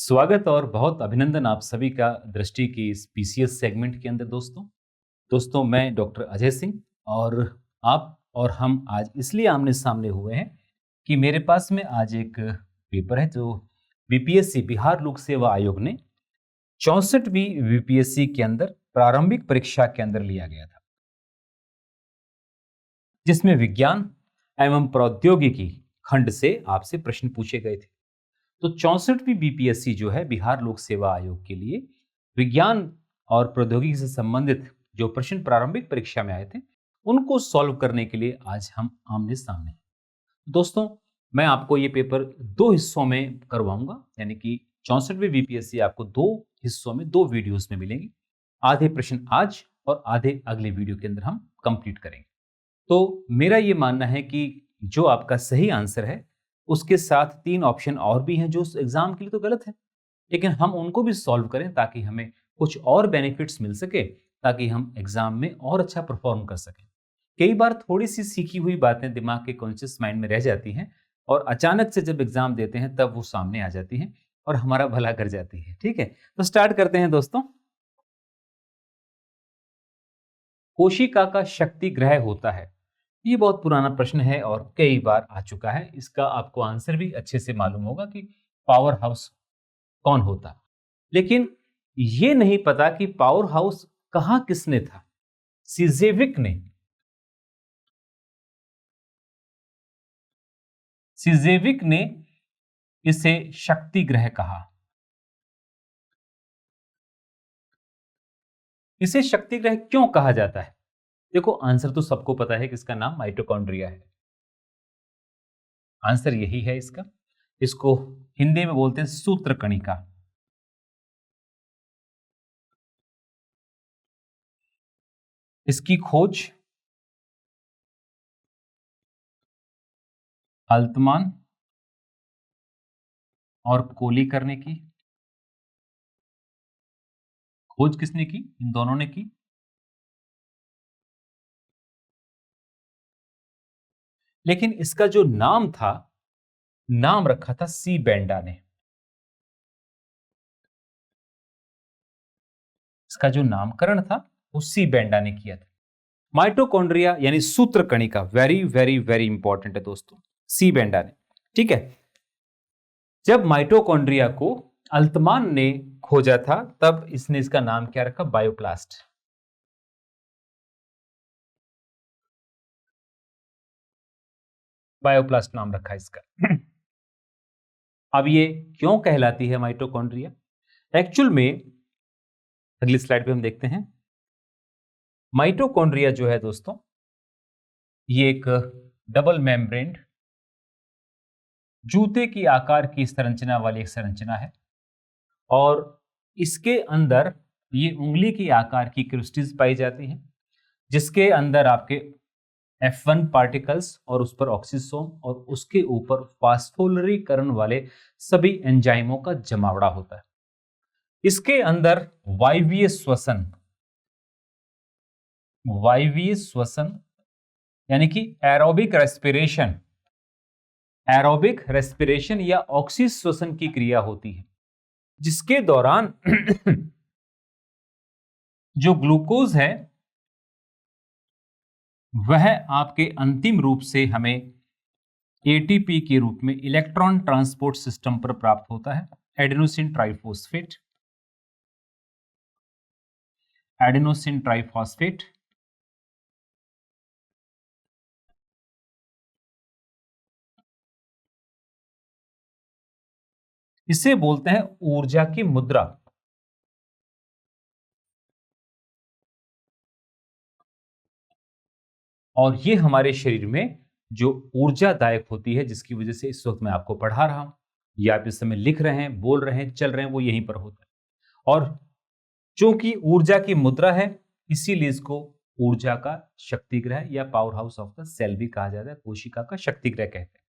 स्वागत और बहुत अभिनंदन आप सभी का दृष्टि की इस पीसीएस सेगमेंट के अंदर। दोस्तों मैं डॉक्टर अजय सिंह और आप और हम आज इसलिए आमने सामने हुए हैं कि मेरे पास में आज एक पेपर है जो बीपीएससी बिहार लोक सेवा आयोग ने 64वीं बीपीएससी के अंदर प्रारंभिक परीक्षा के अंदर लिया गया था, जिसमें विज्ञान एवं प्रौद्योगिकी खंड से आपसे प्रश्न पूछे गए थे। तो 64वीं बीपीएससी जो है बिहार लोक सेवा आयोग के लिए विज्ञान और प्रौद्योगिकी से संबंधित जो प्रश्न प्रारंभिक परीक्षा में आए थे उनको सॉल्व करने के लिए आज हम आमने सामने हैं। दोस्तों मैं आपको ये पेपर दो हिस्सों में करवाऊंगा, यानी कि 64वीं बीपीएससी आपको दो हिस्सों में दो वीडियोस में मिलेंगी। आधे प्रश्न आज और आधे अगले वीडियो के अंदर हम कंप्लीट करेंगे। तो मेरा ये मानना है कि जो आपका सही आंसर है उसके साथ 3 ऑप्शन और भी हैं जो उस एग्जाम के लिए तो गलत है, लेकिन हम उनको भी सॉल्व करें ताकि हमें कुछ और बेनिफिट्स मिल सके, ताकि हम एग्जाम में और अच्छा परफॉर्म कर सकें। कई बार थोड़ी सी सीखी हुई बातें दिमाग के कॉन्शियस माइंड में रह जाती हैं और अचानक से जब एग्जाम देते हैं तब वो सामने आ जाती हैं और हमारा भला कर जाती है। ठीक है, तो स्टार्ट करते हैं दोस्तों। कोशिका का शक्ति ग्रह होता है, ये बहुत पुराना प्रश्न है और कई बार आ चुका है। इसका आपको आंसर भी अच्छे से मालूम होगा कि पावर हाउस कौन होता, लेकिन ये नहीं पता कि पावर हाउस कहां किसने था। सिजेविक ने इसे शक्ति ग्रह कहा। इसे शक्ति ग्रह क्यों कहा जाता है? देखो आंसर तो सबको पता है कि इसका नाम माइटोकॉन्ड्रिया है। आंसर यही है इसका। इसको हिंदी में बोलते हैं सूत्र कणिका। इसकी खोज अल्तमान और कोली करने की। खोज किसने की? इन दोनों ने की। लेकिन इसका जो नाम था, नाम रखा था सी बेंडा ने। इसका जो नामकरण था वो सी बेंडा ने किया था। माइटोकॉन्ड्रिया यानी सूत्र कणिका, वेरी वेरी वेरी इंपॉर्टेंट है दोस्तों, सी बेंडा ने। ठीक है, जब माइटोकॉन्ड्रिया को अल्तमान ने खोजा था तब इसने इसका नाम क्या रखा? बायोप्लास्ट। बायोप्लास्ट नाम रखा इसका। अब ये क्यों कहलाती है माइटोकॉन्ड्रिया? एक्चुअल में अगली स्लाइड पे हम देखते हैं। माइटोकॉन्ड्रिया जो है दोस्तों, ये एक डबल मेम्ब्रेन जूते की आकार की संरचना वाली एक संरचना है और इसके अंदर ये उंगली की आकार की क्रिस्टल्स पाई जाती हैं, जिसके अंदर आपके F1 पार्टिकल्स और उस पर ऑक्सीसोम और उसके ऊपर फास्फोरिलीकरण वाले सभी एंजाइमों का जमावड़ा होता है। इसके अंदर वायवीय श्वसन यानी कि एरोबिक रेस्पिरेशन या ऑक्सीश्वसन की क्रिया होती है, जिसके दौरान जो ग्लूकोज है वह आपके अंतिम रूप से हमें एटीपी के रूप में इलेक्ट्रॉन ट्रांसपोर्ट सिस्टम पर प्राप्त होता है। एडेनोसिन ट्राइफॉस्फेट इसे बोलते हैं ऊर्जा की मुद्रा। और ये हमारे शरीर में जो ऊर्जादायक होती है, जिसकी वजह से इस वक्त मैं आपको पढ़ा रहा हूं या आप इस समय लिख रहे हैं, बोल रहे हैं, चल रहे हैं, वो यहीं पर होता है। और चूंकि ऊर्जा की मुद्रा है इसीलिए इसको ऊर्जा का शक्ति ग्रह या power house of the cell भी कहा जाता है, कोशिका का शक्ति ग्रह कहते हैं।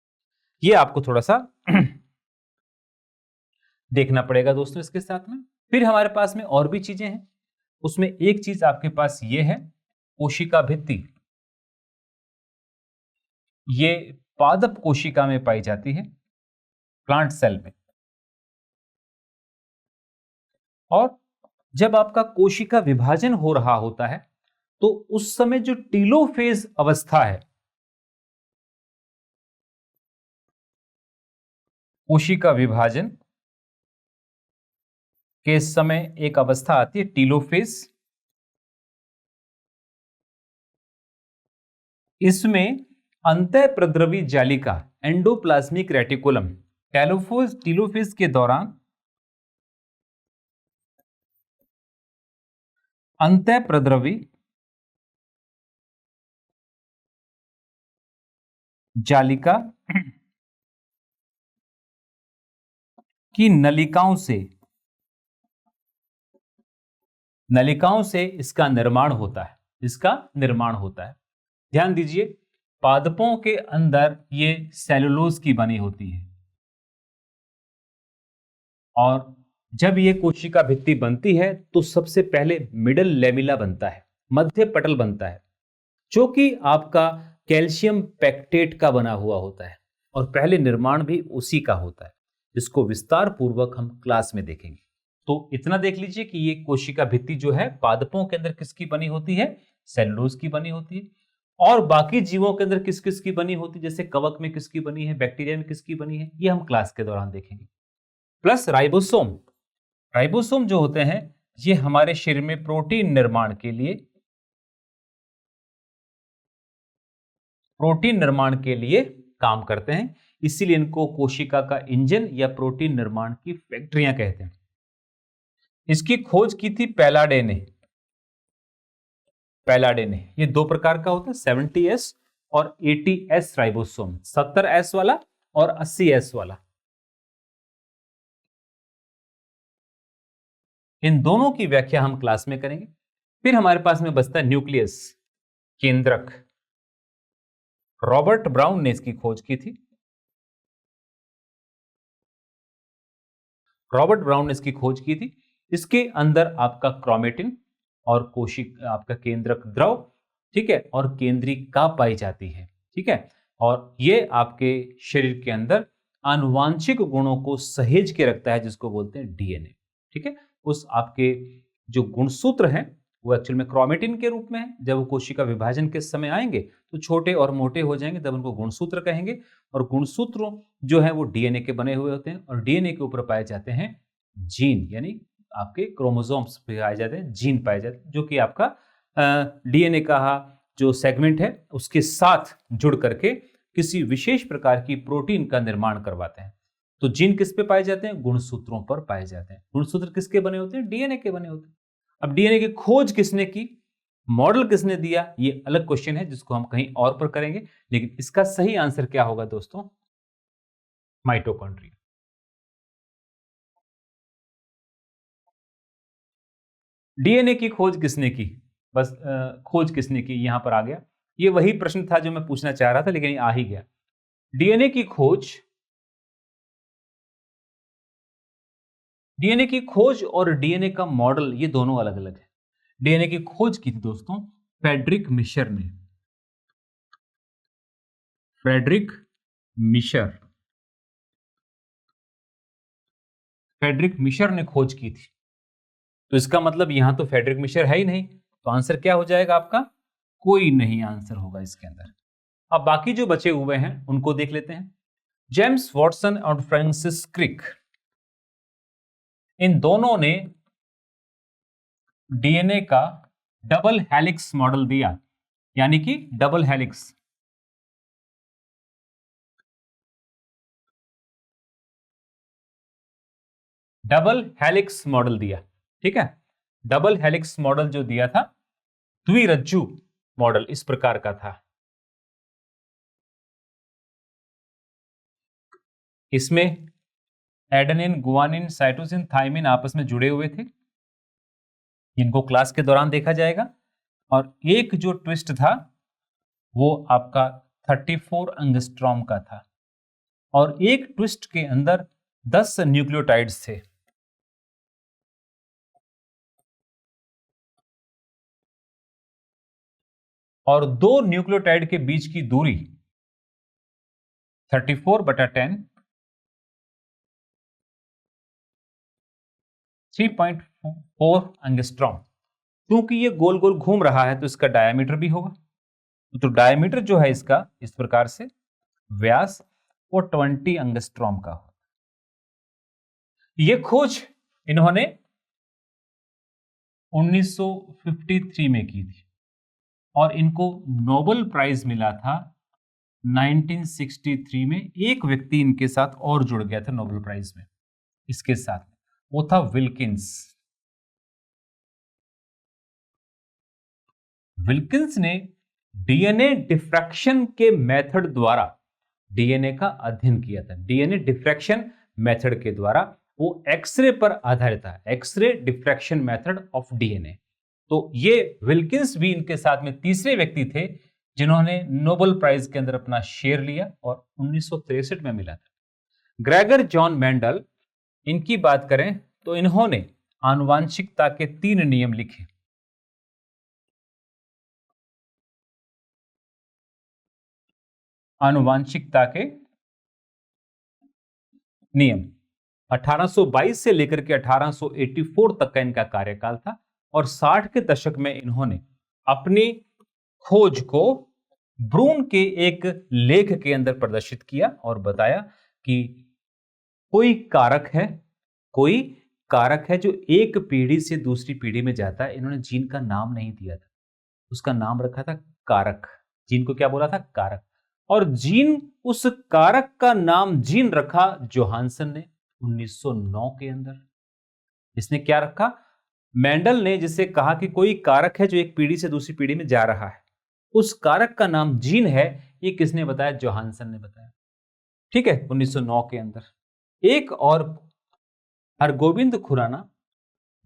ये आपको थोड़ा सा देखना पड़ेगा दोस्तों इसके साथ में। फिर हमारे पास में और भी चीजें हैं, उसमें एक चीज आपके पास ये है कोशिका भित्ति। ये पादप कोशिका में पाई जाती है, प्लांट सेल में। और जब आपका कोशिका विभाजन हो रहा होता है तो उस समय जो टीलोफेज अवस्था है, कोशिका विभाजन के समय एक अवस्था आती है टीलोफेज। इसमें अंतःप्रद्रवी जालिका एंडोप्लाज्मिक रेटिकुलम टीलोफेज के दौरान अंतःप्रद्रवी जालिका की नलिकाओं से इसका निर्माण होता है। ध्यान दीजिए, पादपों के अंदर ये सेलुलोज की बनी होती है और जब ये कोशिका भित्ति बनती है तो सबसे पहले मिडल लेमिला बनता है, मध्य पटल बनता है, जो कि आपका कैल्शियम पैक्टेट का बना हुआ होता है और पहले निर्माण भी उसी का होता है, जिसको विस्तार पूर्वक हम क्लास में देखेंगे। तो इतना देख लीजिए कि ये कोशिका भित्ति जो है पादपों के अंदर किसकी बनी होती है, सेलुलोज की बनी होती है, और बाकी जीवों के अंदर किस किस की बनी होती है, जैसे कवक में किसकी बनी है, बैक्टीरिया में किसकी बनी है, ये हम क्लास के दौरान देखेंगे। प्लस राइबोसोम जो होते हैं ये हमारे शरीर में प्रोटीन निर्माण के लिए काम करते हैं, इसीलिए इनको कोशिका का इंजन या प्रोटीन निर्माण की फैक्ट्रियां कहते हैं। इसकी खोज की थी पैलाडे ने। ये दो प्रकार का होता है, 70S और 80S राइबोसोम, 70S वाला और 80S वाला। इन दोनों की व्याख्या हम क्लास में करेंगे। फिर हमारे पास में बचता है न्यूक्लियस, केंद्रक। रॉबर्ट ब्राउन ने इसकी खोज की थी। इसके अंदर आपका क्रोमेटिन और कोशिका, आपका केंद्रक द्रव, ठीक है, और केंद्रिका पाई जाती है, ठीक है, और ये आपके शरीर के अंदर आनुवांशिक गुणों को सहेज के रखता है, जिसको बोलते हैं डीएनए, ठीक है। उस आपके जो गुणसूत्र हैं वो एक्चुअल में क्रोमेटिन के रूप में है। जब वो कोशिका विभाजन के समय आएंगे तो छोटे और मोटे हो जाएंगे, तब उनको गुणसूत्र कहेंगे, और गुणसूत्र जो है वो डीएनए के बने हुए होते हैं, और डीएनए के ऊपर पाए जाते हैं जीन, यानी आपके क्रोमोसोम्स पाए जाते हैं, जीन पाए जाते हैं, जो कि आपका डीएनए का जो सेगमेंट है उसके साथ जुड़ करके किसी विशेष प्रकार की प्रोटीन का निर्माण करवाते हैं। तो जीन किस पे पाए जाते हैं, गुणसूत्रों पर पाए जाते हैं। गुणसूत्र किसके बने होते हैं, डीएनए के बने होते हैं। अब डीएनए की खोज किसने की, मॉडल किसने दिया, ये अलग क्वेश्चन है जिसको हम कहीं और पर करेंगे, लेकिन इसका सही आंसर क्या होगा दोस्तों, माइटोकॉन्ड्रिया। डीएनए की खोज किसने की, बस खोज किसने की यहां पर आ गया। ये वही प्रश्न था जो मैं पूछना चाह रहा था, लेकिन आ ही गया। डीएनए की खोज और डीएनए का मॉडल ये दोनों अलग अलग है। डीएनए की खोज की थी दोस्तों फ्रेडरिक मिशर ने। फ्रेडरिक मिशर ने खोज की थी। तो इसका मतलब यहां तो फ्रेडरिक मिशर है ही नहीं, तो आंसर क्या हो जाएगा आपका, कोई नहीं आंसर होगा इसके अंदर। अब बाकी जो बचे हुए हैं उनको देख लेते हैं। जेम्स वॉटसन और फ्रांसिस क्रिक, इन दोनों ने डीएनए का डबल हेलिक्स मॉडल दिया, यानी कि डबल हेलिक्स मॉडल दिया, ठीक है। डबल हेलिक्स मॉडल जो दिया था, द्विरज्जु मॉडल इस प्रकार का था। इसमें एडेनिन, गुआनिन, साइटोसिन, थाइमिन आपस में जुड़े हुए थे। इनको क्लास के दौरान देखा जाएगा। और एक जो ट्विस्ट था वो आपका 34 एंगस्ट्रॉम का था, और एक ट्विस्ट के अंदर 10 न्यूक्लियोटाइड्स थे। और दो न्यूक्लियोटाइड के बीच की दूरी 34/10, एंगस्ट्रॉम। क्योंकि ये गोल गोल घूम रहा है तो इसका डायमीटर भी होगा, तो डायमीटर जो है इसका इस प्रकार से व्यास वो 20 एंगस्ट्रॉम का हो। ये खोज इन्होंने 1953 में की थी और इनको नोबेल प्राइज मिला था 1963 में। एक व्यक्ति इनके साथ और जुड़ गया था नोबेल प्राइज में इसके साथ, वो था विल्किंस। विल्किंस ने डीएनए डिफ्रैक्शन के मेथड द्वारा डीएनए का अध्ययन किया था। डीएनए डिफ्रैक्शन मेथड के द्वारा वो एक्सरे पर आधारित था, X ray diffraction method of DNA. तो ये विल्किंस भी इनके साथ में तीसरे व्यक्ति थे जिन्होंने नोबेल प्राइज के अंदर अपना शेयर लिया और 1963 में मिला था। ग्रेगर जॉन मेंडल, इनकी बात करें तो इन्होंने आनुवांशिकता के 3 नियम लिखे। आनुवांशिकता के नियम 1822 से लेकर के 1884 तक का इनका कार्यकाल था और 60 के दशक में इन्होंने अपनी खोज को ब्रून के एक लेख के अंदर प्रदर्शित किया और बताया कि कोई कारक है जो एक पीढ़ी से दूसरी पीढ़ी में जाता है। इन्होंने जीन का नाम नहीं दिया था, उसका नाम रखा था कारक। जीन को क्या बोला था? कारक। और जीन, उस कारक का नाम जीन रखा जोहानसन ने 1909 के अंदर। इसने क्या रखा? मेंडल ने जिसे कहा कि कोई कारक है जो एक पीढ़ी से दूसरी पीढ़ी में जा रहा है, उस कारक का नाम जीन है। ये किसने बताया? जोहानसन ने बताया। ठीक है, 1909 के अंदर। एक और हरगोविंद खुराना,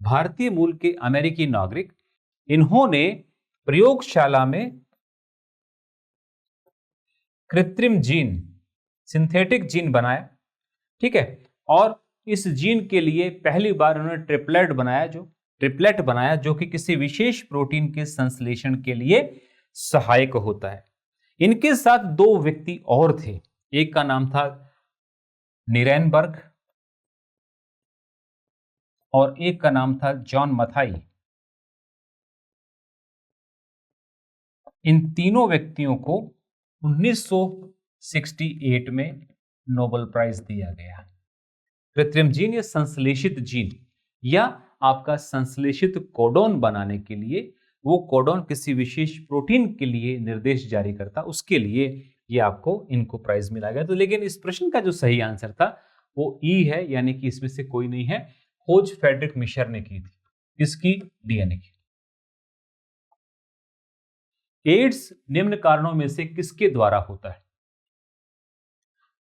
भारतीय मूल के अमेरिकी नागरिक, इन्होंने प्रयोगशाला में कृत्रिम जीन, सिंथेटिक जीन बनाया। ठीक है, और इस जीन के लिए पहली बार उन्होंने ट्रिपलेट बनाया जो कि किसी विशेष प्रोटीन के संश्लेषण के लिए सहायक होता है। इनके साथ 2 व्यक्ति और थे, एक का नाम था निरेनबर्ग और एक का नाम था जॉन मथाई। इन तीनों व्यक्तियों को 1968 में नोबेल प्राइज दिया गया। कृत्रिम जीन या संश्लेषित जीन या आपका संश्लेषित कोडोन बनाने के लिए, वो कोडोन किसी विशेष प्रोटीन के लिए निर्देश जारी करता, उसके लिए ये आपको इनको प्राइज मिला गया। तो लेकिन इस प्रश्न का जो सही आंसर था वो ई है, यानी कि इसमें से कोई नहीं है। खोज फ्रेडरिक मिशर ने की थी। किसकी? डीएनए की। एड्स निम्न कारणों में से किसके द्वारा होता है?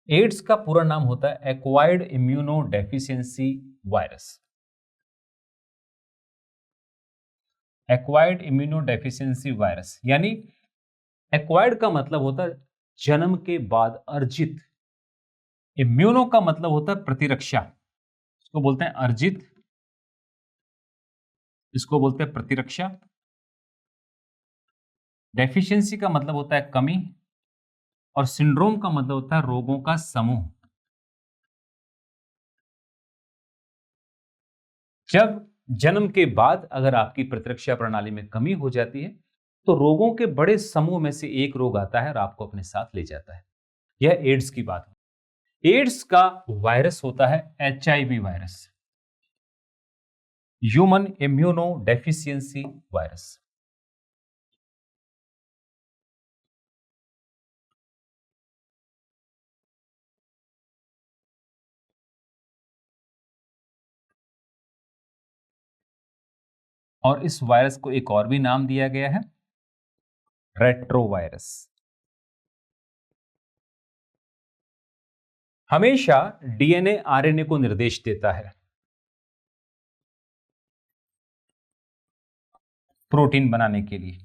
एड्स का पूरा नाम होता है acquired immuno deficiency virus. Acquired immuno deficiency virus, यानी एक्वायर्ड का मतलब होता है जन्म के बाद अर्जित, इम्यूनो का मतलब होता है प्रतिरक्षा, इसको बोलते हैं अर्जित, इसको बोलते हैं प्रतिरक्षा। डेफिशिएंसी का मतलब होता है कमी, और सिंड्रोम का मतलब होता है रोगों का समूह। जब जन्म के बाद अगर आपकी प्रतिरक्षा प्रणाली में कमी हो जाती है तो रोगों के बड़े समूह में से एक रोग आता है और आपको अपने साथ ले जाता है। यह एड्स की बात है। एड्स का वायरस होता है HIV virus, human immuno deficiency virus. और इस वायरस को एक और भी नाम दिया गया है, रेट्रोवायरस। हमेशा डीएनए आरएनए को निर्देश देता है प्रोटीन बनाने के लिए,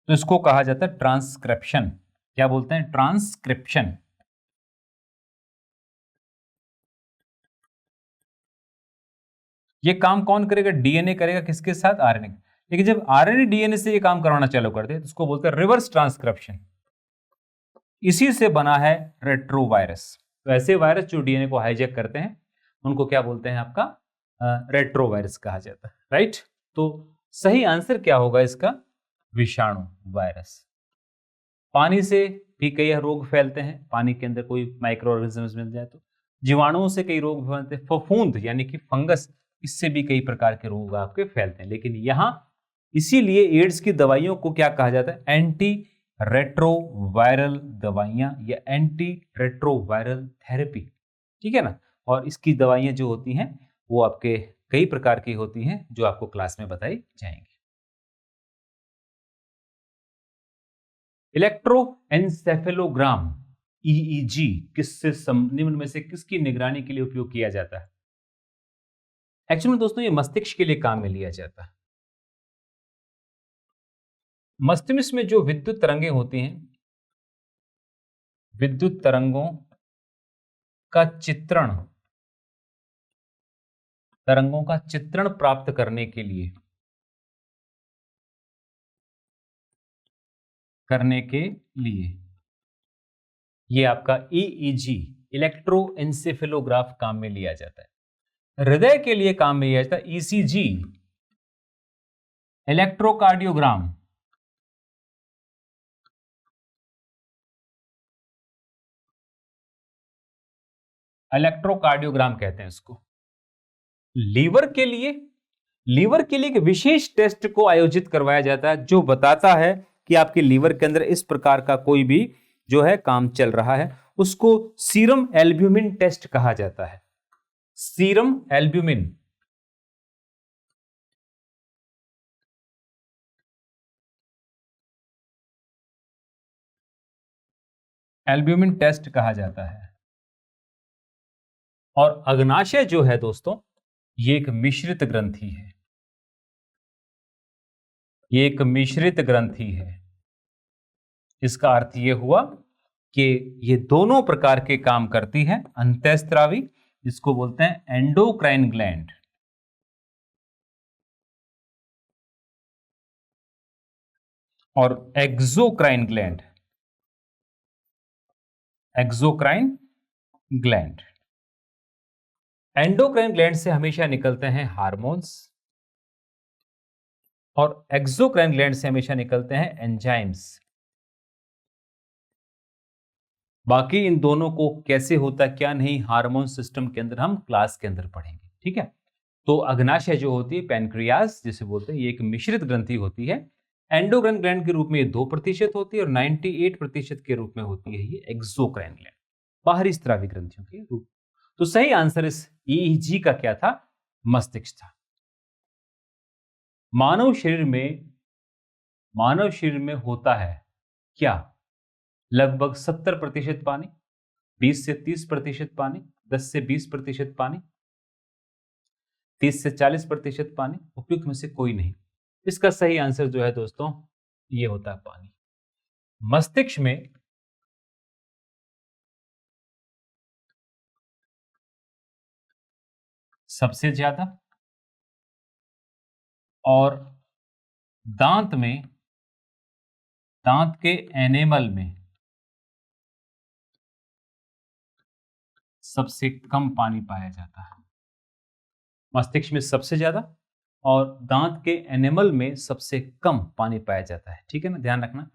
तो इसको कहा जाता है ट्रांसक्रिप्शन। क्या बोलते हैं? ट्रांसक्रिप्शन। ये काम कौन करेगा? डीएनए करेगा। किसके साथ? आरएनए। लेकिन जब आरएनए डीएनए से ये काम करवाना चालू कर दे तो उसको बोलते हैं रिवर्स ट्रांसक्रिप्शन। इसी से बना है रेट्रोवायरस। तो ऐसे वायरस जो डीएनए को हाईजैक करते हैं उनको क्या बोलते हैं? आपका रेट्रोवायरस कहा जाता है, राइट। तो सही आंसर क्या होगा इसका? विषाणु वायरस। पानी से भी कई रोग फैलते हैं, पानी के अंदर कोई माइक्रो ऑर्गेनिजम्स मिल जाए तो। जीवाणुओं से कई रोग फैलते हैं, फफूंद यानी कि फंगस, इससे भी कई प्रकार के रोग आपके फैलते हैं। लेकिन यहां इसीलिए एड्स की दवाइयों को क्या कहा जाता है? एंटी रेट्रोवायरल दवाइयां या एंटी रेट्रोवायरल थेरेपी, ठीक है ना। और इसकी दवाइयां जो होती हैं वो आपके कई प्रकार की होती हैं जो आपको क्लास में बताई जाएंगी। इलेक्ट्रोएन्सेफेलोग्राम ईईजी किससे निम्न में से किसकी निगरानी के लिए उपयोग किया जाता है? एक्चुअली दोस्तों ये मस्तिष्क के लिए काम में लिया जाता है। मस्तिष्क में जो विद्युत तरंगें होती हैं, विद्युत तरंगों का चित्रण, तरंगों का चित्रण प्राप्त करने के लिए ये आपका ईईजी इलेक्ट्रोएन्सेफेलोग्राफ काम में लिया जाता है। हृदय के लिए काम में लिया जाता है ईसीजी इलेक्ट्रोकार्डियोग्राम। इलेक्ट्रोकार्डियोग्राम कहते हैं इसको। लीवर के लिए एक विशेष टेस्ट को आयोजित करवाया जाता है जो बताता है कि आपके लीवर के अंदर इस प्रकार का कोई भी जो है काम चल रहा है, उसको सीरम एल्ब्यूमिन टेस्ट कहा जाता है। सीरम एल्ब्यूमिन टेस्ट कहा जाता है। और अग्नाशय जो है दोस्तों, ये एक मिश्रित ग्रंथि है। ये एक मिश्रित ग्रंथि है। इसका अर्थ यह हुआ कि ये दोनों प्रकार के काम करती है। अंतःस्रावी, इसको बोलते हैं एंडोक्राइन ग्लैंड, और exocrine gland. Exocrine gland, endocrine gland से हमेशा निकलते हैं हार्मोन्स, और एक्सोक्राइन ग्लैंड से हमेशा निकलते हैं एंजाइम्स। बाकी इन दोनों को कैसे होता है क्या नहीं, हार्मोन सिस्टम के अंदर हम क्लास के अंदर पढ़ेंगे, ठीक है। तो अग्नाशय जो होती है, पैनक्रियाज जिसे बोलते हैं, ये एक मिश्रित ग्रंथि होती है। एंडोक्राइन ग्लैंड के रूप में ये 2% होती है और 98% के रूप में होती है ये एक्सोक्राइन ग्लैंड, बाहरी स्रावी ग्रंथियों के रूप। तो सही आंसर इस ईईजी का क्या था? मस्तिष्क था। मानव शरीर में होता है क्या? लगभग 70% पानी, 20 से 30% पानी, 10 से 20% पानी, 30 से 40% पानी, उपयुक्त में से कोई नहीं। इसका सही आंसर जो है दोस्तों ये होता है पानी। मस्तिष्क में सबसे ज्यादा और दांत के एनेमल में सबसे कम पानी पाया जाता है। मस्तिष्क में सबसे ज्यादा और दांत के एनिमल में सबसे कम पानी पाया जाता है, ठीक है ना, ध्यान रखना।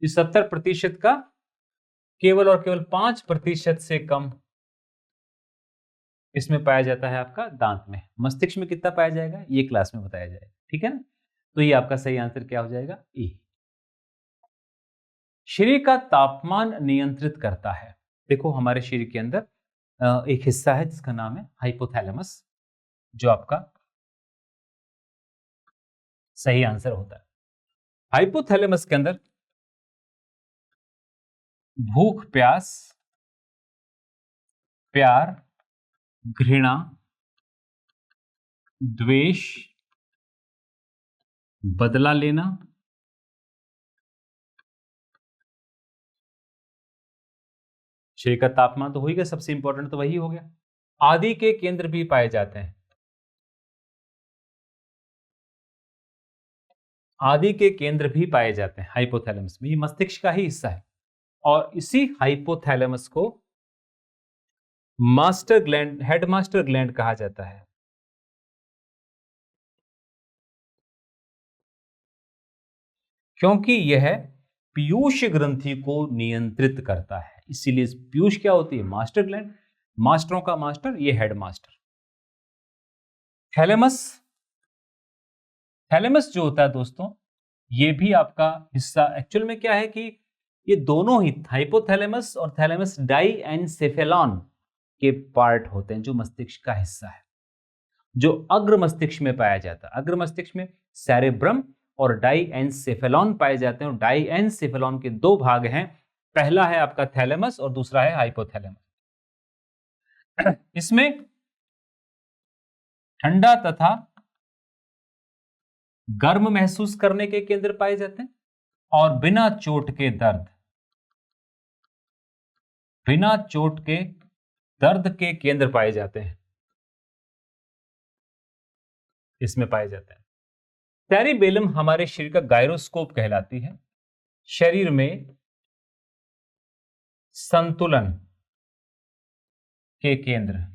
इस 70% का केवल और केवल 5% से कम इसमें पाया जाता है आपका दांत में। मस्तिष्क में कितना पाया जाएगा ये क्लास में बताया जाएगा, ठीक है ना। तो ये आपका सही आंसर क्या हो जाएगा? ए। शरीर का तापमान नियंत्रित करता है। देखो हमारे शरीर के अंदर एक हिस्सा है जिसका नाम है हाइपोथैलेमस, जो आपका सही आंसर होता है। हाइपोथैलेमस के अंदर भूख, प्यास, प्यार, घृणा, द्वेष, बदला लेना, शरीर का तापमान तो हो ही गया, सबसे इंपॉर्टेंट तो वही हो गया, आदि के केंद्र भी पाए जाते हैं। आदि के केंद्र भी पाए जाते हैं हाइपोथैलेमस में। ये मस्तिष्क का ही हिस्सा है और इसी हाइपोथैलेमस को मास्टर ग्लैंड, हेडमास्टर ग्लैंड कहा जाता है। क्योंकि यह पीयूष ग्रंथि को नियंत्रित करता है। इसीलिए पीयूष क्या होती है? मास्टर ग्लैंड, मास्टरों का मास्टर, ये हेड मास्टर। थैलेमस, थैलेमस जो होता है दोस्तों, ये भी आपका हिस्सा एक्चुअल में क्या है कि ये दोनों ही हाइपोथैलेमस और थैलेमस डाइएन्सेफेलॉन के पार्ट होते हैं, जो मस्तिष्क का हिस्सा है, जो अग्र मस्तिष्क में पाया जाता है। अग्र मस्तिष्क में सेरेब्रम और डाइएन्सेफेलॉन पाए जाते हैं, और डाइएन्सेफेलॉन के दो भाग हैं, पहला है आपका थैलेमस और दूसरा है हाइपोथैलेमस। इसमें ठंडा तथा गर्म महसूस करने के केंद्र पाए जाते हैं, और बिना चोट के दर्द, बिना चोट के दर्द के केंद्र पाए जाते हैं, इसमें पाए जाते हैं। सेरिबेलम हमारे शरीर का गायरोस्कोप कहलाती है, शरीर में संतुलन के केंद्र,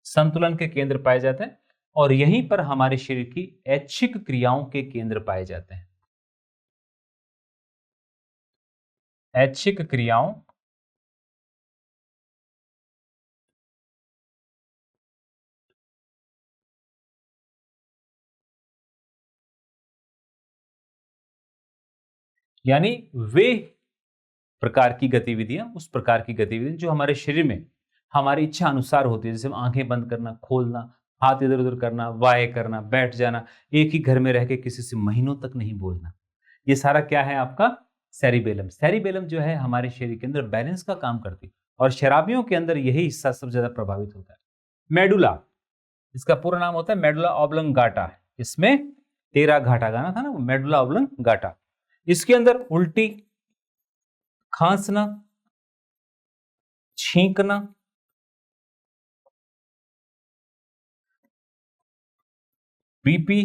संतुलन के केंद्र पाए जाते हैं, और यहीं पर हमारे शरीर की ऐच्छिक क्रियाओं के केंद्र पाए जाते हैं। ऐच्छिक क्रियाओं यानी वे प्रकार की गतिविधियां, उस प्रकार की गतिविधियां जो हमारे शरीर में हमारी इच्छा अनुसार होती है, जैसे आंखें बंद करना, खोलना, हाथ इधर उधर करना, वाय करना, बैठ जाना, एक ही घर में रह के किसी से महीनों तक नहीं बोलना, ये सारा क्या है? आपका सेरिबेलम। सेरिबेलम जो है हमारे शरीर के अंदर बैलेंस का काम करती है, और शराबियों के अंदर यही हिस्सा सबसे ज्यादा प्रभावित होता है। मेडुला, इसका पूरा नाम होता है मेडुला ऑब्लंगाटा। इसमें 13 घाटा गाना था ना, वो मेडुला ऑब्लंगाटा। इसके अंदर उल्टी, खांसना, छींकना, बीपी,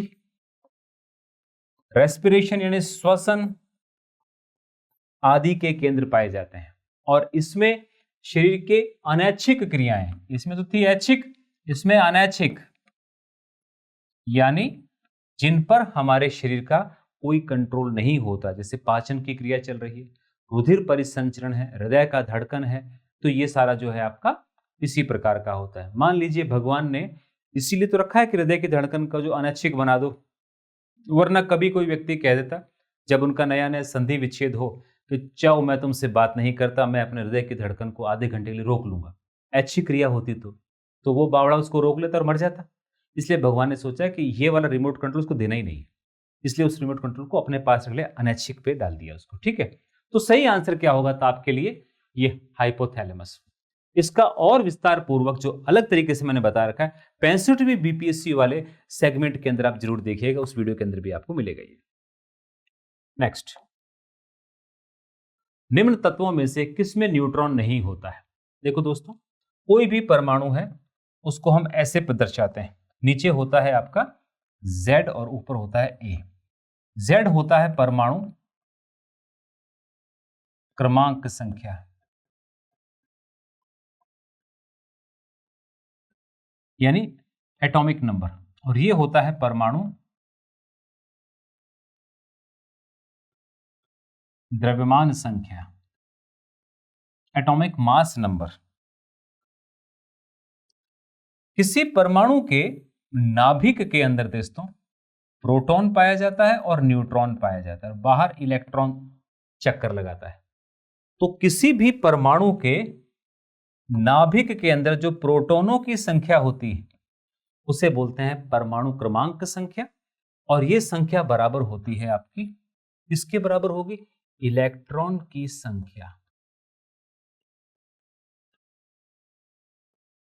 रेस्पिरेशन यानी श्वसन आदि के केंद्र पाए जाते हैं। और इसमें शरीर के अनैच्छिक क्रियाएं, इसमें तो थी ऐच्छिक, इसमें अनैच्छिक, यानी जिन पर हमारे शरीर का कोई कंट्रोल नहीं होता, जैसे पाचन की क्रिया चल रही है, रुधिर परिसंचरण है, हृदय का धड़कन है, तो ये सारा जो है आपका इसी प्रकार का होता है। मान लीजिए भगवान ने इसीलिए तो रखा है कि हृदय की धड़कन का जो अनैच्छिक बना दो, वरना कभी कोई व्यक्ति कह देता जब उनका नया नया संधि विच्छेद हो कि चाओ मैं तुमसे बात नहीं करता, मैं अपने हृदय की धड़कन को आधे घंटे के लिए रोक लूंगा, अच्छी क्रिया होती तो वो बावड़ा उसको रोक लेता और मर जाता। इसलिए भगवान ने सोचा कि ये वाला रिमोट कंट्रोल उसको देना ही नहीं है, इसलिए उस रिमोट कंट्रोल को अपने पास रख लिया, अनैच्छिक पे डाल दिया उसको। ठीक है, तो सही आंसर क्या होगा था आपके लिए? ये हाइपोथैलेमस। इसका और विस्तार पूर्वक जो अलग तरीके से मैंने बता रखा है 65वीं बीपीएससी वाले सेगमेंट के अंदर आप जरूर देखिएगा, उस वीडियो के अंदर भी आपको मिलेगा ये। नेक्स्ट, निम्न तत्वों में से किसमें न्यूट्रॉन नहीं होता है? देखो दोस्तों, कोई भी परमाणु है उसको हम ऐसे दर्शाते हैं, नीचे होता है आपका Z और ऊपर होता है A। Z होता है परमाणु क्रमांक संख्या, यानी एटॉमिक नंबर, और ये होता है परमाणु द्रव्यमान संख्या, एटॉमिक मास नंबर। किसी परमाणु के नाभिक के अंदर दोस्तों प्रोटॉन पाया जाता है और न्यूट्रॉन पाया जाता है, बाहर इलेक्ट्रॉन चक्कर लगाता है। तो किसी भी परमाणु के नाभिक के अंदर जो प्रोटॉनों की संख्या होती है उसे बोलते हैं परमाणु क्रमांक संख्या, और यह संख्या बराबर होती है आपकी, इसके बराबर होगी इलेक्ट्रॉन की संख्या।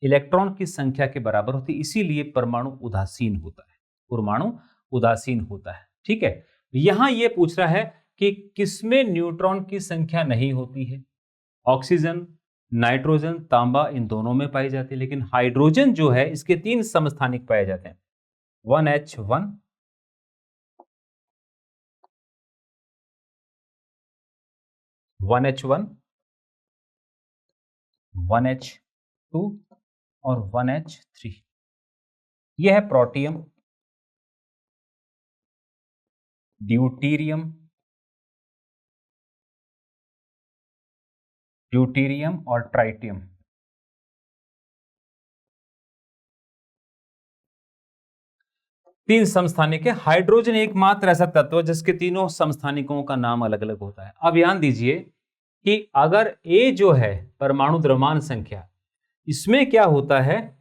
इलेक्ट्रॉन की संख्या के बराबर होती है, इसीलिए परमाणु उदासीन होता है, परमाणु उदासीन होता है। ठीक है, यहां यह पूछ रहा है कि किसमें न्यूट्रॉन की संख्या नहीं होती है? ऑक्सीजन, नाइट्रोजन, तांबा, इन दोनों में पाई जाती है, लेकिन हाइड्रोजन जो है इसके 3 समस्थानिक पाए जाते हैं, 1H1, 1H1, 1H2 और 1H3। यह है प्रोटियम, ड्यूटीरियम, ड्यूटीरियम और ट्राइटियम। तीन समस्थानिक है। हाइड्रोजन एकमात्र ऐसा तत्व है जिसके तीनों समस्थानिकों का नाम अलग अलग होता है। अब ध्यान दीजिए कि अगर ए जो है परमाणु द्रव्यमान संख्या, इसमें क्या होता है,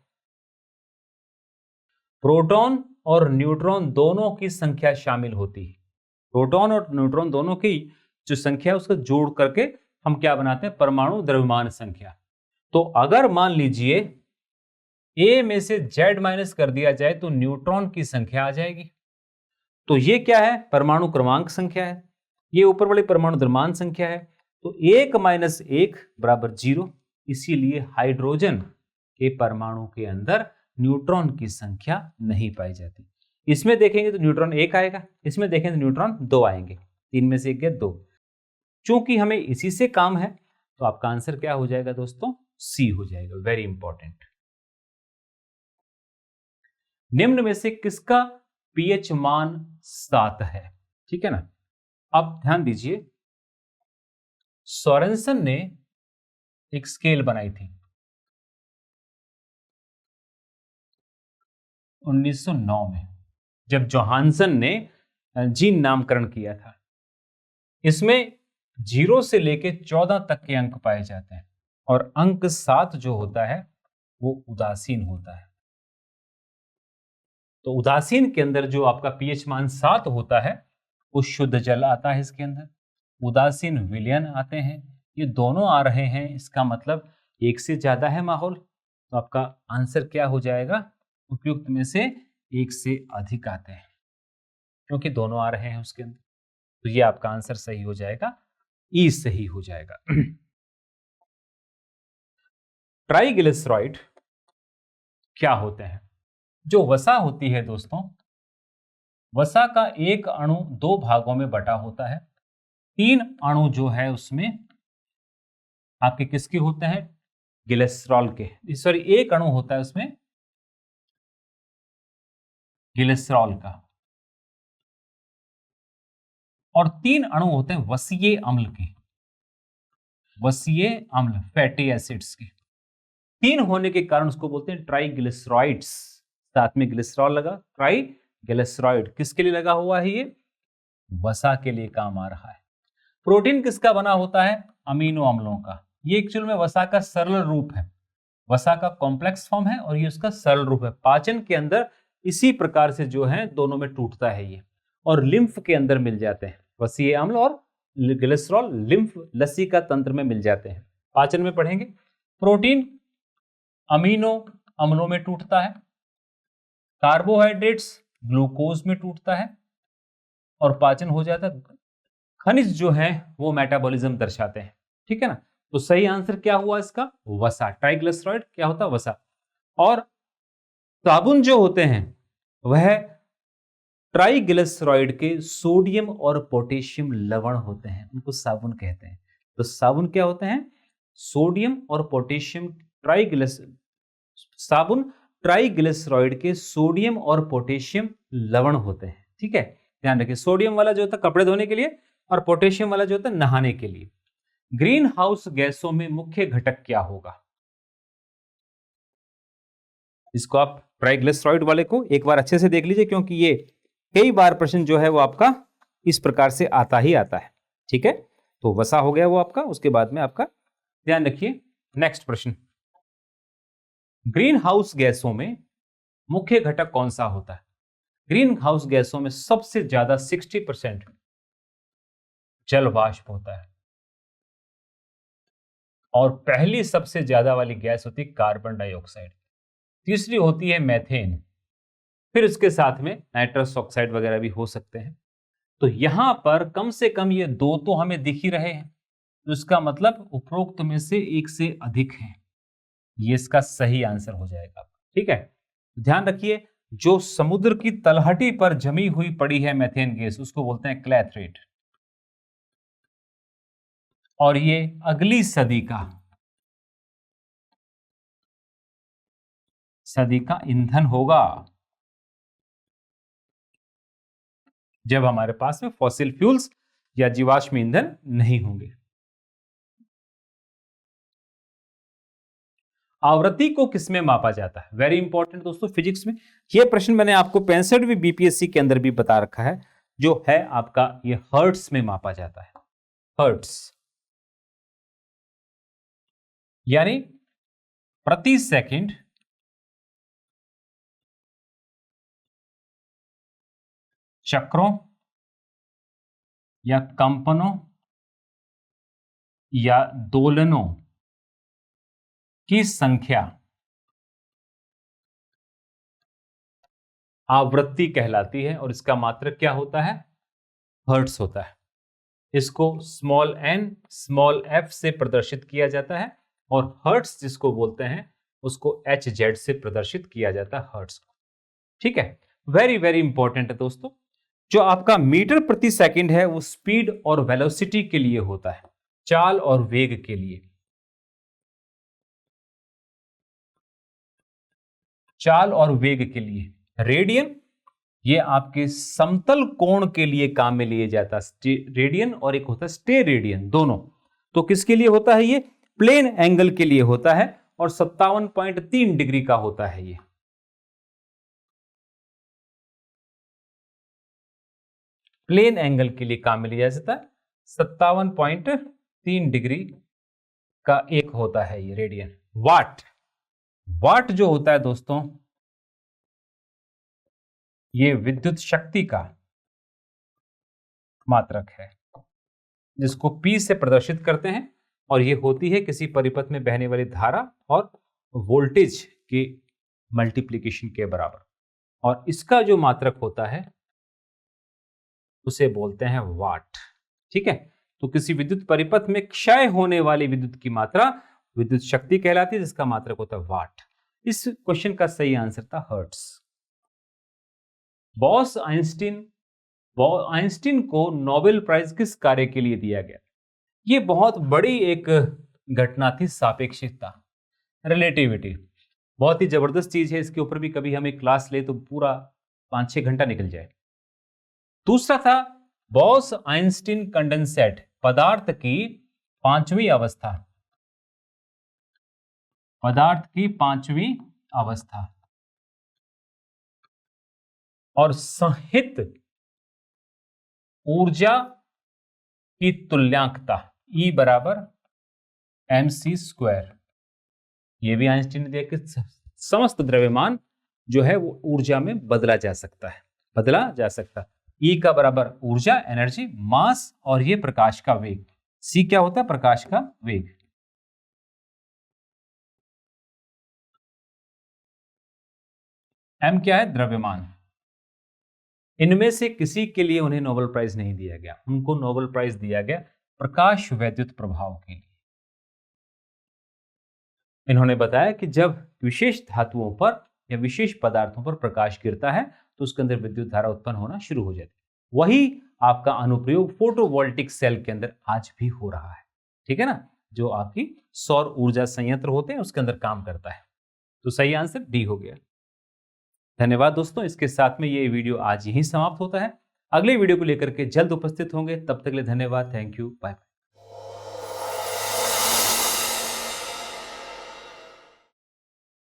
प्रोटॉन और न्यूट्रॉन दोनों की संख्या शामिल होती है। प्रोटॉन और न्यूट्रॉन दोनों की जो संख्या है उसको जोड़ करके हम क्या बनाते हैं, परमाणु द्रव्यमान संख्या। तो अगर मान लीजिए ए में से जेड माइनस कर दिया जाए तो न्यूट्रॉन की संख्या आ जाएगी। तो ये क्या है, परमाणु क्रमांक संख्या है, ये ऊपर वाली परमाणु द्रव्यमान संख्या है। तो 1 माइनस 1 बराबर 0। इसीलिए हाइड्रोजन के परमाणु के अंदर न्यूट्रॉन की संख्या नहीं पाई जाती। इसमें देखेंगे तो न्यूट्रॉन 1 आएगा, इसमें देखेंगे तो न्यूट्रॉन 2 आएंगे। 3 में से 1 गया 2। चूंकि हमें इसी से काम है तो आपका आंसर क्या हो जाएगा दोस्तों, सी हो जाएगा। Very important. निम्न में से किसका पीएच मान 7 है? ठीक है ना। अब ध्यान दीजिए, सोरेंसन ने एक स्केल बनाई थी 1909 में, जब जोहानसन ने जीन नामकरण किया था। इसमें 0 से लेके 14 तक के अंक पाए जाते हैं और अंक 7 जो होता है वो उदासीन होता है। तो उदासीन के अंदर जो आपका पीएच मान 7 होता है वो शुद्ध जल आता है इसके अंदर, उदासीन विलयन आते हैं, ये दोनों आ रहे हैं, इसका मतलब 1 से ज्यादा है माहौल। तो आपका आंसर क्या हो जाएगा, उपयुक्त में से 1 से अधिक आते हैं, क्योंकि दोनों आ रहे हैं उसके अंदर। तो ये आपका आंसर सही हो जाएगा, ई सही हो जाएगा। ट्राइग्लिसराइड क्या होते हैं? जो वसा होती है दोस्तों, वसा का एक अणु 2 भागों में बटा होता है। 3 अणु जो है उसमें आपके किसके होते हैं, ग्लिसरॉल के, सॉरी एक अणु होता है उसमें ग्लिसरॉल का, और 3 अणु होते हैं वसीय अम्ल के, वसीय अम्ल फैटी एसिड्स के। 3 होने के कारण उसको बोलते हैं ट्राइग्लिसराइड्स। साथ में ग्लिसरॉल लगा, ट्राइग्लिसराइड किसके लिए लगा हुआ है, ये वसा के लिए काम आ रहा है। प्रोटीन किसका बना होता है, अमीनो अम्लों का। ये एक्चुअल में वसा का सरल रूप है, वसा का कॉम्प्लेक्स फॉर्म है और ये उसका सरल रूप है। पाचन के अंदर इसी प्रकार से जो है दोनों में टूटता है ये, और लिम्फ के अंदर मिल जाते हैं, वसीय अम्ल और ग्लिसरॉल लिम्फ लसिका तंत्र में मिल जाते हैं। पाचन में पढ़ेंगे। प्रोटीन अमीनो अम्लों में टूटता है, कार्बोहाइड्रेट्स ग्लूकोज में टूटता है और पाचन हो जाता है। खनिज जो है वो मेटाबॉलिज्म दर्शाते हैं। ठीक है ना। तो सही आंसर क्या हुआ इसका, वसा। ट्राइग्लिसराइड क्या होता है, वसा। और साबुन जो होते हैं वह ट्राइग्लिसराइड के सोडियम और पोटेशियम लवण होते हैं, उनको साबुन कहते हैं। तो साबुन क्या होते हैं, सोडियम और पोटेशियम साबुन ट्राइग्लिसराइड के सोडियम और पोटेशियम लवण होते हैं। ठीक है, ध्यान रखिए। सोडियम वाला जो होता है कपड़े धोने के लिए और पोटेशियम वाला जो होता है नहाने के लिए। ग्रीन हाउस गैसों में मुख्य घटक क्या होगा? इसको आप ट्राइग्लिसराइड वाले को एक बार अच्छे से देख लीजिए, क्योंकि ये कई बार प्रश्न जो है वो आपका इस प्रकार से आता ही आता है। ठीक है, तो वसा हो गया वो आपका। उसके बाद में आपका ध्यान रखिए नेक्स्ट प्रश्न, ग्रीन हाउस गैसों में मुख्य घटक कौन सा होता है? ग्रीन हाउस गैसों में सबसे ज्यादा 60% जल वाष्प होता है, और पहली सबसे ज्यादा वाली गैस होती है कार्बन डाइऑक्साइड, तीसरी होती है मेथेन, फिर इसके साथ में नाइट्रस ऑक्साइड वगैरह भी हो सकते हैं। तो यहां पर कम से कम ये 2 तो हमें दिख ही रहे हैं, तो इसका मतलब उपरोक्त में से 1 से अधिक है। ये इसका सही आंसर हो जाएगा। ठीक है, ध्यान रखिए, जो समुद्र की तलहटी पर जमी हुई पड़ी है मेथेन गैस, उसको बोलते हैं क्लैथरेट, और ये अगली सदी का ईंधन होगा। जब हमारे पास में फॉसिल फ्यूल्स या जीवाश्म ईंधन नहीं होंगे। आवृत्ति को किसमें मापा जाता है? वेरी इंपॉर्टेंट दोस्तों फिजिक्स में। यह प्रश्न मैंने आपको 65वीं बीपीएससी के अंदर भी बता रखा है, जो है आपका ये हर्ट्स में मापा जाता है। हर्ट्स यानी प्रति सेकंड चक्रों या कंपनों या दोलनों की संख्या आवृत्ति कहलाती है और इसका मात्रक क्या होता है? हर्ट्स होता है। इसको स्मॉल n स्मॉल f से प्रदर्शित किया जाता है और हर्ट्स जिसको बोलते हैं उसको hz से प्रदर्शित किया जाता है, हर्ट्स को। ठीक है, वेरी वेरी इंपॉर्टेंट है दोस्तों। जो आपका मीटर प्रति सेकंड है वो स्पीड और वेलोसिटी के लिए होता है, चाल और वेग के लिए। चाल और वेग के लिए रेडियन ये आपके समतल कोण के लिए काम में लिए जाता है, रेडियन, और एक होता है स्टे रेडियन, दोनों। तो किसके लिए होता है? ये प्लेन एंगल के लिए होता है और 57.3 डिग्री का होता है। ये प्लेन एंगल के लिए काम में लिया जाता है, 57.3 डिग्री का एक होता है ये रेडियन। वाट, वाट जो होता है दोस्तों ये विद्युत शक्ति का मात्रक है, जिसको P से प्रदर्शित करते हैं, और ये होती है किसी परिपथ में बहने वाली धारा और वोल्टेज के मल्टीप्लिकेशन के बराबर। और इसका जो मात्रक होता है उसे बोलते हैं वाट। ठीक है, तो किसी विद्युत परिपथ में क्षय होने वाली विद्युत की मात्रा विद्युत शक्ति कहलाती है, जिसका मात्रक होता है वाट। इस क्वेश्चन का सही आंसर था हर्ट्स। बॉस आइंस्टीन को नोबेल प्राइज किस कार्य के लिए दिया गया? ये बहुत बड़ी एक घटना थी, सापेक्षिकता, रिलेटिविटी। बहुत ही जबरदस्त चीज है, इसके ऊपर भी कभी हम एक क्लास ले तो पूरा 5-6 घंटा निकल जाए। दूसरा था बॉस आइंस्टीन कंडेंसेट, पदार्थ की पांचवी अवस्था, पदार्थ की पांचवी अवस्था, और संहित ऊर्जा की तुल्यांकता E बराबर mc²। यह भी आइंस्टीन ने दिया कि समस्त द्रव्यमान जो है वो ऊर्जा में बदला जा सकता है, बदला जा सकता है। E का बराबर ऊर्जा, एनर्जी, मास, और ये प्रकाश का वेग। C क्या होता है? प्रकाश का वेग। M क्या है? द्रव्यमान। इनमें से किसी के लिए उन्हें नोबेल प्राइज नहीं दिया गया, उनको नोबेल प्राइज दिया गया प्रकाश वैद्युत प्रभाव के लिए। इन्होंने बताया कि जब विशेष धातुओं पर या विशेष पदार्थों पर प्रकाश गिरता है तो उसके अंदर विद्युत धारा उत्पन्न होना शुरू हो जाती है। वही आपका अनुप्रयोग फोटोवोल्टिक सेल के अंदर आज भी हो रहा है। ठीक है ना, जो आपकी सौर ऊर्जा संयंत्र होते हैं उसके अंदर काम करता है। तो सही आंसर डी हो गया। धन्यवाद दोस्तों, इसके साथ में ये वीडियो आज यहीं समाप्त होता है। अगले वीडियो को लेकर के जल्द उपस्थित होंगे, तब तक के लिए धन्यवाद, थैंक यू, बाय।